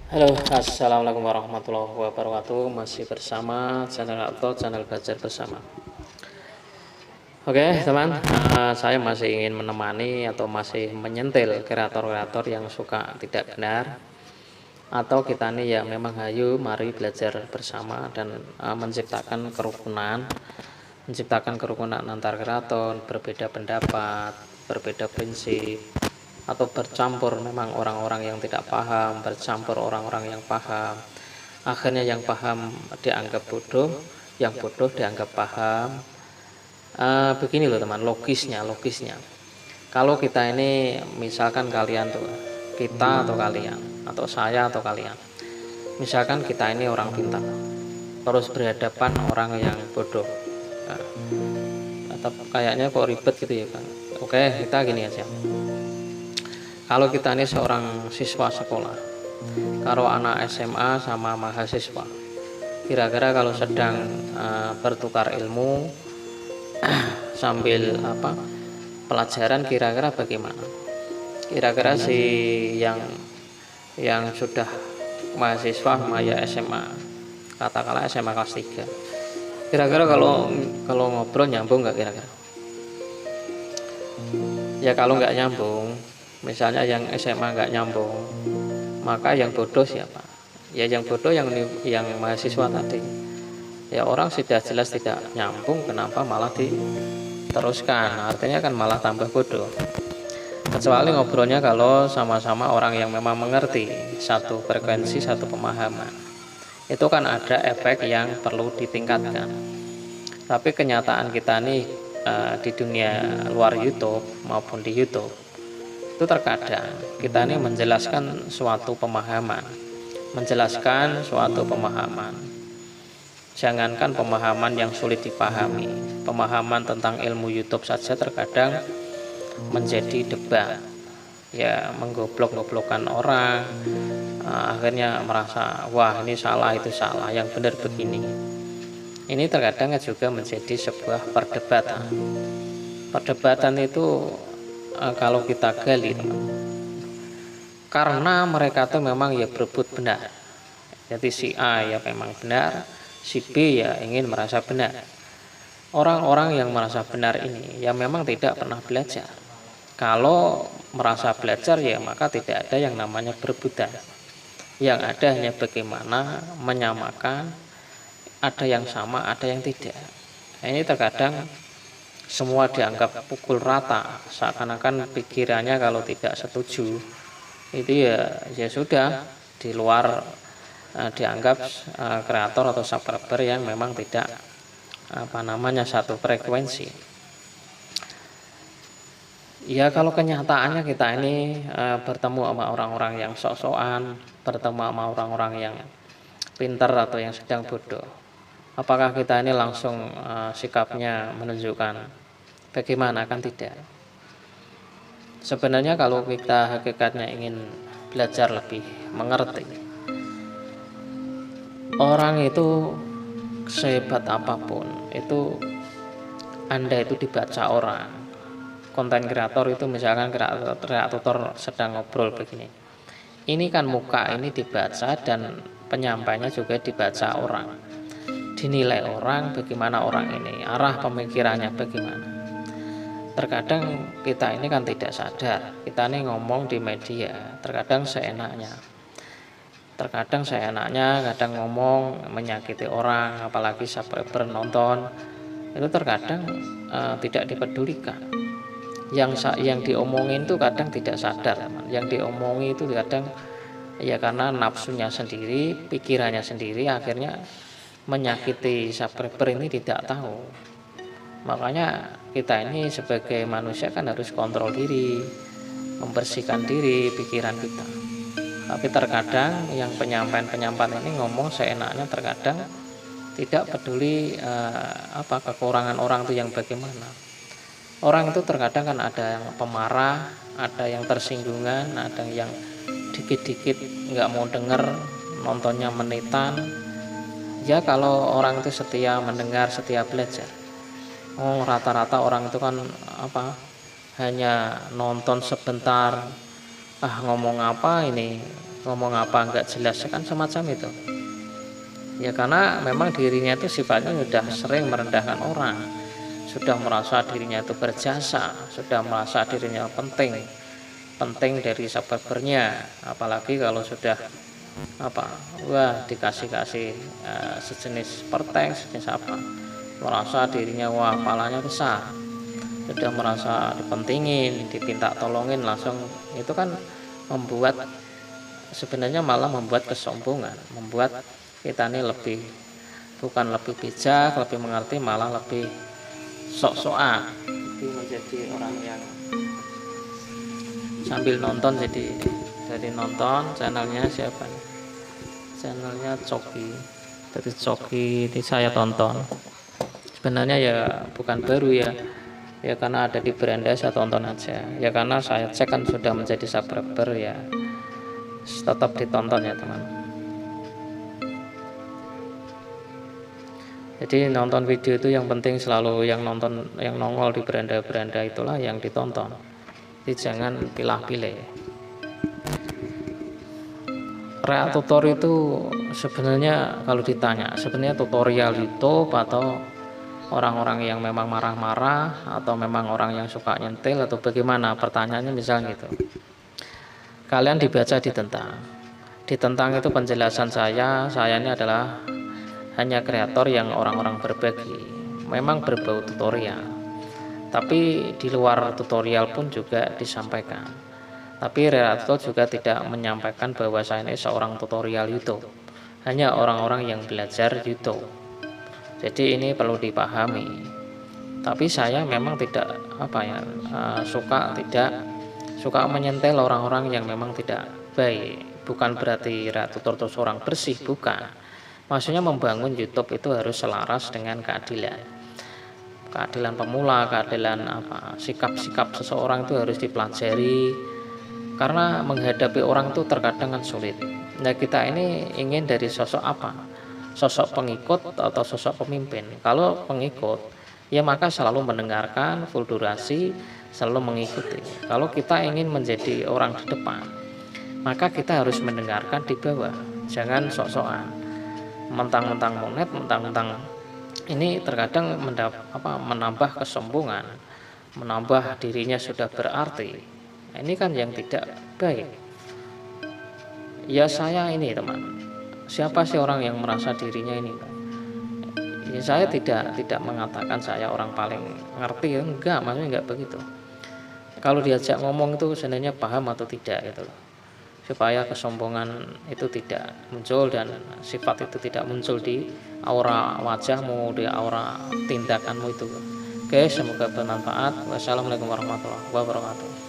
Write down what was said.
Halo, assalamualaikum warahmatullahi wabarakatuh. Masih bersama channel belajar bersama. Oke, teman, saya masih ingin menemani atau masih menyentil kreator-kreator yang suka tidak benar, atau kita nih ya memang hayu, mari belajar bersama dan menciptakan kerukunan antar kreator, berbeda pendapat, berbeda prinsip, atau bercampur memang orang-orang yang tidak paham, bercampur orang-orang yang paham. Akhirnya yang paham dianggap bodoh, yang bodoh dianggap paham. Begini loh teman, logisnya. Kalau kita ini misalkan kalian tuh, kita atau kalian, atau saya atau kalian, misalkan kita ini orang pintar, terus berhadapan orang yang bodoh. Nah, atau kayaknya kok ribet gitu ya kan. Oke, kita gini aja. Kalau kita ini seorang siswa sekolah, kalau anak SMA sama mahasiswa, kira-kira kalau sedang bertukar ilmu sambil pelajaran, kira-kira bagaimana? Kira-kira si yang sudah mahasiswa sama ya SMA, katakanlah SMA kelas 3, kira-kira kalau ngobrol nyambung nggak kira-kira? Ya kalau nggak nyambung, misalnya yang SMA nggak nyambung, maka yang bodoh siapa? Ya yang bodoh yang mahasiswa tadi. Ya orang sudah jelas tidak nyambung, kenapa malah diteruskan? Artinya kan malah tambah bodoh. Kecuali ngobrolnya kalau sama-sama orang yang memang mengerti satu frekuensi, satu pemahaman, itu kan ada efek yang perlu ditingkatkan. Tapi kenyataan kita nih di dunia luar YouTube maupun di YouTube, itu terkadang kita ini menjelaskan suatu pemahaman, jangankan pemahaman yang sulit dipahami, pemahaman tentang ilmu YouTube saja terkadang menjadi debat, ya menggoblok-goblokkan orang. Akhirnya merasa wah ini salah, itu salah, yang benar begini. Ini terkadang juga menjadi sebuah perdebatan itu kalau kita gali, teman, karena mereka tuh memang ya berebut benar. Jadi si A ya memang benar, si B ya ingin merasa benar. Orang-orang yang merasa benar ini ya memang tidak pernah belajar. Kalau merasa belajar ya maka tidak ada yang namanya berebutan. Yang ada hanya bagaimana menyamakan, ada yang sama, ada yang tidak. Nah, ini terkadang semua dianggap pukul rata, seakan-akan pikirannya kalau tidak setuju itu ya sudah di luar, dianggap kreator atau subscriber yang memang tidak satu frekuensi. Ya kalau kenyataannya kita ini bertemu sama orang-orang yang sok-sokan, bertemu sama orang-orang yang pintar atau yang sedang bodoh, apakah kita ini langsung sikapnya menunjukkan bagaimana? Kan tidak. Sebenarnya kalau kita hakikatnya ingin belajar lebih mengerti, orang itu sehebat apapun itu, Anda itu dibaca orang. Konten kreator itu misalkan kreator sedang ngobrol begini, ini kan muka ini dibaca dan penyampainya juga dibaca orang, dinilai orang bagaimana orang ini, arah pemikirannya bagaimana. Terkadang kita ini kan tidak sadar, kita ini ngomong di media terkadang seenaknya, kadang ngomong menyakiti orang, apalagi subscriber nonton, itu terkadang tidak dipedulikan. Yang diomongin itu kadang tidak sadar, yang diomongi itu kadang ya karena nafsunya sendiri, pikirannya sendiri, akhirnya menyakiti subscriber ini tidak tahu. Makanya kita ini sebagai manusia kan harus kontrol diri, membersihkan diri, pikiran kita. Tapi terkadang yang penyampaian ini ngomong seenaknya, terkadang tidak peduli kekurangan orang itu yang bagaimana. Orang itu terkadang kan ada yang pemarah, ada yang tersinggungan, ada yang dikit-dikit nggak mau denger, nontonnya menitan. Ya kalau orang itu setia mendengar, setia belajar, rata-rata orang itu kan hanya nonton sebentar, ngomong apa ini ngomong apa nggak jelas, kan semacam itu. Ya karena memang dirinya itu sifatnya sudah sering merendahkan orang, sudah merasa dirinya itu berjasa, sudah merasa dirinya penting dari subscribernya. Apalagi kalau sudah wah dikasih sejenis perteng, sejenis merasa dirinya wah palanya besar, sudah merasa dipentingin, dipinta tolongin langsung, itu kan sebenarnya malah membuat kesombongan, membuat kita ini bukan lebih bijak, lebih mengerti, malah lebih sok-sokan. Jadi menjadi orang yang sambil nonton, jadi nonton channelnya siapa nih? Channelnya Coki. Jadi Coki ini saya tonton. Sebenarnya ya bukan baru ya karena ada di beranda saya tonton aja. Ya karena saya cek kan sudah menjadi subscriber ya, tetap ditonton ya teman. Jadi nonton video itu yang penting selalu yang nongol di beranda-beranda itulah yang ditonton. Jadi jangan pilih-pilih. Kreator itu sebenarnya kalau ditanya sebenarnya tutorial YouTube atau orang-orang yang memang marah-marah atau memang orang yang suka nyentil atau bagaimana, pertanyaannya misalnya gitu. Kalian dibaca ditentang itu penjelasan saya ini adalah hanya kreator yang orang-orang berbagi, memang berbau tutorial, tapi di luar tutorial pun juga disampaikan. Tapi kreator juga tidak menyampaikan bahwa saya ini seorang tutorial YouTube, hanya orang-orang yang belajar YouTube. Jadi ini perlu dipahami. Tapi saya memang tidak suka menyentil orang-orang yang memang tidak baik. Bukan berarti kreator itu seorang bersih, bukan. Maksudnya membangun YouTube itu harus selaras dengan keadilan pemula, keadilan sikap-sikap seseorang itu harus dipelajari, karena menghadapi orang itu terkadang kan sulit. Nah kita ini ingin dari sosok sosok pengikut atau sosok pemimpin. Kalau pengikut ya maka selalu mendengarkan full durasi, selalu mengikuti. Kalau kita ingin menjadi orang di depan, maka kita harus mendengarkan di bawah, jangan sok-sokan mentang-mentang monet, mentang-mentang ini terkadang menambah kesombongan, menambah dirinya sudah berarti. Nah, ini kan yang tidak baik. Ya saya ini teman, siapa sih orang yang merasa dirinya ini? Ya saya tidak mengatakan saya orang paling ngerti, enggak, maksudnya enggak begitu. Kalau diajak ngomong itu sebenarnya paham atau tidak gitu loh, supaya kesombongan itu tidak muncul dan sifat itu tidak muncul di aura wajahmu, di aura tindakanmu itu. Oke, semoga bermanfaat. Wassalamualaikum warahmatullahi wabarakatuh.